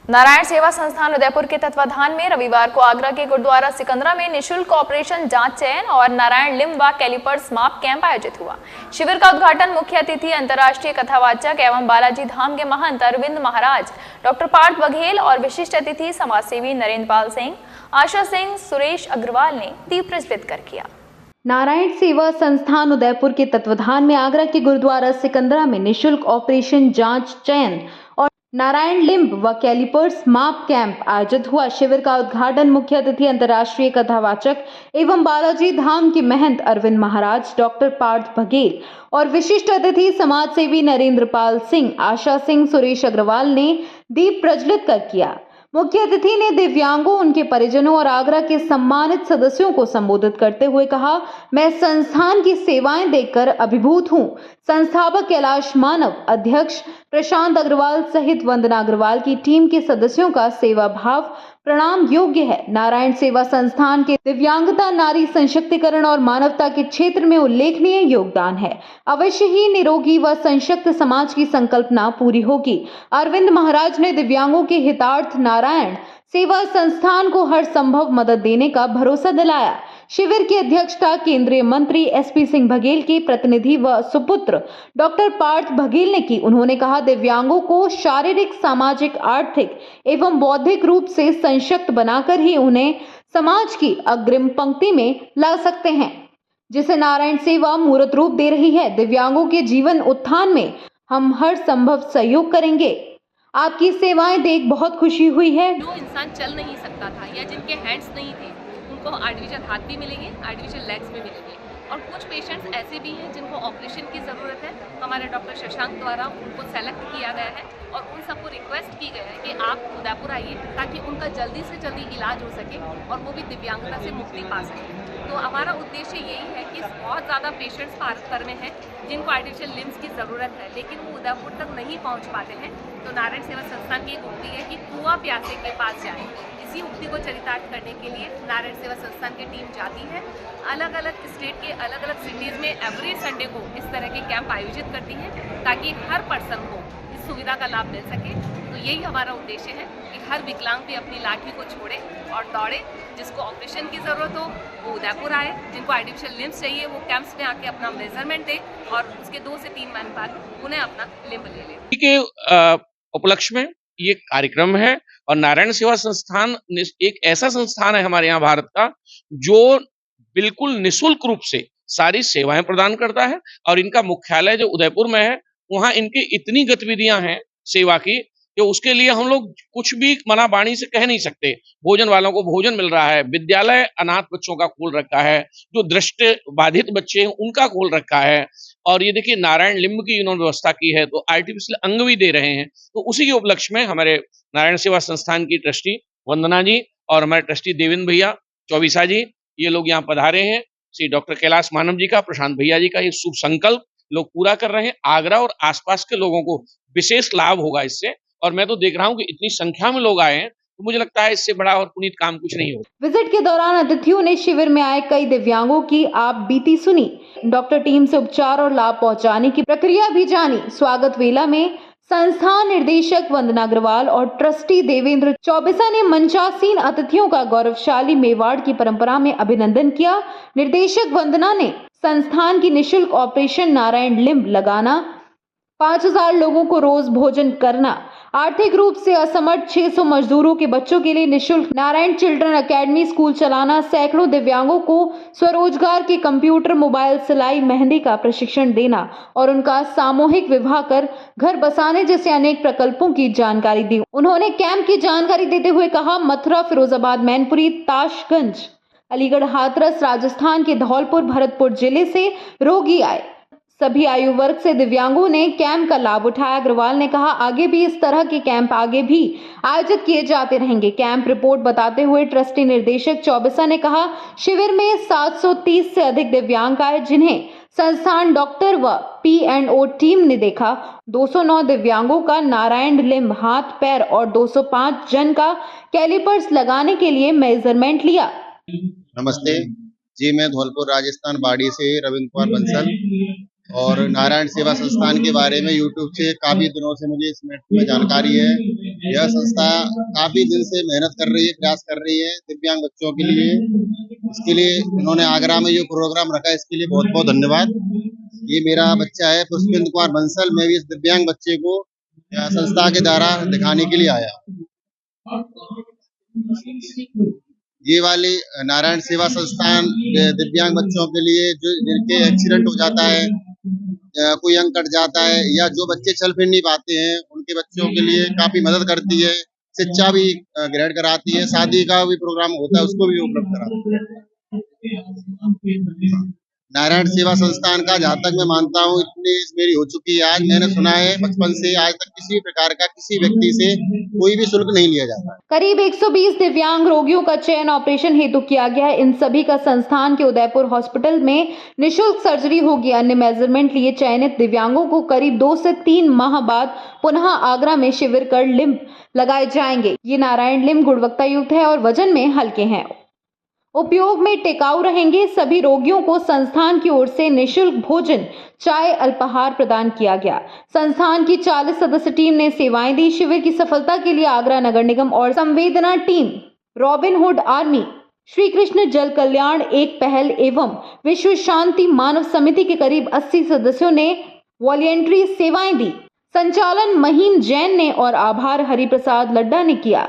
नारायण सेवा संस्थान उदयपुर के तत्वाधान में रविवार को आगरा के गुरुद्वारा सिकंदरा में निःशुल्क ऑपरेशन जांच चयन और नारायण लिम्ब व कैलिपर्स माप कैंप आयोजित हुआ। शिविर का उद्घाटन मुख्य अतिथि अंतर्राष्ट्रीय कथावाचक एवं बालाजी धाम के महंत अरविंद महाराज, डॉक्टर पार्थ बघेल और विशिष्ट अतिथि समाजसेवी नरेंद्र पाल सिंह, आशा सिंह, सुरेश अग्रवाल ने दीप प्रज्वलित कर किया। नारायण सेवा संस्थान उदयपुर के तत्वाधान में आगरा के गुरुद्वारा सिकंदरा में निःशुल्क ऑपरेशन जांच चयन और नारायण लिम्ब व कैलिपर्स माप कैंप आयोजित हुआ। शिविर का उद्घाटन मुख्य अतिथि अंतर्राष्ट्रीय कथावाचक एवं बालाजी धाम के महंत अरविंद महाराज, डॉक्टर पार्थ बघेल और विशिष्ट अतिथि समाजसेवी नरेंद्र पाल सिंह, आशा सिंह, सुरेश अग्रवाल ने दीप प्रज्वलित कर किया। मुख्य अतिथि ने दिव्यांगों, उनके परिजनों और आगरा के सम्मानित सदस्यों को संबोधित करते हुए कहा, मैं संस्थान की सेवाएं देखकर अभिभूत हूं। संस्थापक कैलाश मानव, अध्यक्ष प्रशांत अग्रवाल सहित वंदना अग्रवाल की टीम के सदस्यों का सेवा भाव प्रणाम योग्य है। नारायण सेवा संस्थान के दिव्यांगता, नारी सशक्तिकरण और मानवता के क्षेत्र में उल्लेखनीय योगदान है। अवश्य ही निरोगी व सशक्त समाज की संकल्पना पूरी होगी। अरविंद महाराज ने दिव्यांगों के हितार्थ नारायण सेवा संस्थान को हर संभव मदद देने का भरोसा दिलाया। शिविर की अध्यक्षता केंद्रीय मंत्री एसपी सिंह बघेल के प्रतिनिधि व सुपुत्र डॉक्टर पार्थ बघेल ने की। उन्होंने कहा, दिव्यांगों को शारीरिक, सामाजिक, आर्थिक एवं बौद्धिक रूप से सशक्त बनाकर ही उन्हें समाज की अग्रिम पंक्ति में ला सकते हैं, जिसे नारायण सेवा मूर्त रूप दे रही है। दिव्यांगों के जीवन उत्थान में हम हर संभव सहयोग करेंगे। आपकी सेवाएं देख बहुत खुशी हुई है। जो इंसान चल नहीं सकता था या जिनके हैंड्स नहीं थे, उनको आर्टिफिशियल हाथ भी मिलेंगे, आर्टिफिशियल लेग्स भी मिलेंगे। और कुछ पेशेंट्स ऐसे भी हैं जिनको ऑपरेशन की ज़रूरत है। हमारे डॉक्टर शशांक द्वारा उनको सेलेक्ट किया गया है और उन सबको रिक्वेस्ट की गई है कि आप उदयपुर आइए ताकि उनका जल्दी से जल्दी इलाज हो सके और वो भी दिव्यांगता से मुक्ति पा सके। तो हमारा उद्देश्य यही है कि बहुत ज़्यादा पेशेंट्स भारत भर में हैं जिनको आर्टिफिशियल लिम्स की ज़रूरत है, लेकिन वो उदयपुर तक नहीं पहुँच पाते हैं। तो नारायण सेवा संस्थान की एक उक्ति है कि कुआं प्यासे के पास जाए। इसी उक्ति को चरितार्थ करने के लिए नारायण सेवा संस्थान की टीम जाती है। अलग अलग स्टेट के अलग अलग सिटीज़ में एवरी संडे को इस तरह के कैंप आयोजित करती है ताकि हर पर्सन को इस सुविधा का लाभ मिल सके। तो यही हमारा उद्देश्य है कि हर विकलांग भी अपनी लाठी को छोड़े और दौड़े। जिसको ऑपरेशन की ज़रूरत हो वो उदयपुर आए, जिनको आर्टिफिशियल लिम्स चाहिए वो कैंप्स में आके अपना मेजरमेंट दे और उसके 2 से 3 महीने बाद उन्हें अपना लिम्ब ले ले। के उपलक्ष्य में ये कार्यक्रम है और नारायण सेवा संस्थान एक ऐसा संस्थान है हमारे यहाँ भारत का जो बिल्कुल निःशुल्क रूप से सारी सेवाएं प्रदान करता है। और इनका मुख्यालय जो उदयपुर में है, वहाँ इनकी इतनी गतिविधियां हैं सेवा की कि उसके लिए हम लोग कुछ भी मना बाणी से कह नहीं सकते। भोजन वालों को भोजन मिल रहा है, विद्यालय अनाथ बच्चों का खोल रखा है, जो दृष्टि बाधित बच्चे हैं उनका खोल रखा है। और ये देखिए नारायण लिम्ब की इन्होंने व्यवस्था की है, तो आर्टिफिशियल अंग भी दे रहे हैं। तो उसी के उपलक्ष्य में हमारे नारायण सेवा संस्थान की ट्रस्टी वंदना जी और हमारे ट्रस्टी देवेंद्र भैया चौबीसा जी, ये लोग यहाँ पधारे हैं। श्री डॉक्टर कैलाश मानव जी का, प्रशांत भैया जी का ये शुभ संकल्प लोग पूरा कर रहे हैं। आगरा और आसपास के लोगों को विशेष लाभ होगा इससे। और मैं तो देख रहा हूँ कि इतनी संख्या में लोग आए हैं, तो मुझे लगता है इससे बड़ा और पुनीत काम कुछ नहीं होगा। विजिट के दौरान अतिथियों ने शिविर में आए कई दिव्यांगों की आप बीती सुनी, डॉक्टर टीम से उपचार और लाभ पहुंचाने की प्रक्रिया भी जानी। स्वागत वेला में संस्थान निर्देशक वंदना अग्रवाल और ट्रस्टी देवेंद्र चौबीसा ने मंचासीन अतिथियों का गौरवशाली मेवाड़ की परंपरा में अभिनंदन किया। निर्देशक वंदना ने संस्थान की निःशुल्क ऑपरेशन नारायण लिम्ब लगाना, 5000 लोगों को रोज भोजन करना, आर्थिक रूप से असमर्थ 600 मजदूरों के बच्चों के लिए निःशुल्क नारायण चिल्ड्रन एकेडमी स्कूल चलाना, सैकड़ों दिव्यांगों को स्वरोजगार के कंप्यूटर, मोबाइल, सिलाई, मेहंदी का प्रशिक्षण देना और उनका सामूहिक विवाह कर घर बसाने जैसे अनेक प्रकल्पों की जानकारी दी। उन्होंने कैंप की जानकारी देते हुए कहा, मथुरा, फिरोजाबाद, मैनपुरी, ताशगंज, अलीगढ़, हाथरस, राजस्थान के धौलपुर, भरतपुर जिले से रोगी आए। सभी आयु वर्ग से दिव्यांगों ने कैंप का लाभ उठाया। अग्रवाल ने कहा, आगे भी इस तरह के कैंप आगे भी आयोजित किए जाते रहेंगे। कैंप रिपोर्ट बताते हुए ट्रस्टी निर्देशक चौबीसा ने कहा, शिविर में 730 से अधिक दिव्यांग आए, जिन्हें संस्थान डॉक्टर व P&O टीम ने देखा। 209 दिव्यांगों का नारायण लिम्ब, हाथ, पैर और 205 जन का कैलिपर्स लगाने के लिए मेजरमेंट लिया। नमस्ते जी, मैं धौलपुर राजस्थान बाड़ी से रविंद्र कुमार बंसल। और नारायण सेवा संस्थान के बारे में यूट्यूब से काफ़ी दिनों से मुझे इस मैटर में जानकारी है। यह संस्था काफ़ी दिन से मेहनत कर रही है, प्रयास कर रही है दिव्यांग बच्चों के लिए। इसके लिए इन्होंने आगरा में जो प्रोग्राम रखा है, इसके लिए बहुत बहुत धन्यवाद। ये मेरा बच्चा है पुष्पेंद्र कुमार बंसल। मैं भी इस दिव्यांग बच्चे को संस्था के द्वारा दिखाने के लिए आया। ये वाली नारायण सेवा संस्थान दिव्यांग बच्चों के लिए जो जिनके एक्सीडेंट हो जाता है, कोई अंग कट जाता है, या जो बच्चे चल फिर नहीं पाते हैं, उनके बच्चों के लिए काफी मदद करती है। शिक्षा भी ग्रहण कराती है, शादी का भी प्रोग्राम होता है उसको भी उपलब्ध कराती है। नारायण सेवा संस्थान का जहाँ तक मैं मानता हूँ इतनी एज मेरी हो चुकी है। आज मैंने सुना है बचपन से आज तक किसी प्रकार का किसी व्यक्ति से कोई भी शुल्क नहीं लिया जाता। करीब 120 दिव्यांग रोगियों का चयन ऑपरेशन हेतु किया गया है। इन सभी का संस्थान के उदयपुर हॉस्पिटल में निःशुल्क सर्जरी होगी। अन्य मेजरमेंट लिए चयनित दिव्यांगों को करीब 2 से 3 माह बाद पुनः आगरा में शिविर कर लिम्ब लगाए जाएंगे। ये नारायण लिम्ब गुणवत्ता युक्त है और वजन में हल्के हैं, उपयोग में टिकाऊ रहेंगे। सभी रोगियों को संस्थान की ओर से निःशुल्क भोजन, चाय, अल्पाहार प्रदान किया गया। संस्थान की 40 सदस्य टीम ने सेवाएं दी। शिविर की सफलता के लिए आगरा नगर निगम और संवेदना team, robin hood army, Shri Krishna जल कल्याण एक पहल एवं विश्व शांति मानव समिति के करीब 80 सदस्यों ने वॉलंटरी सेवाएं दी। संचालन महीन जैन ने और आभार हरिप्रसाद लड्डा ने किया।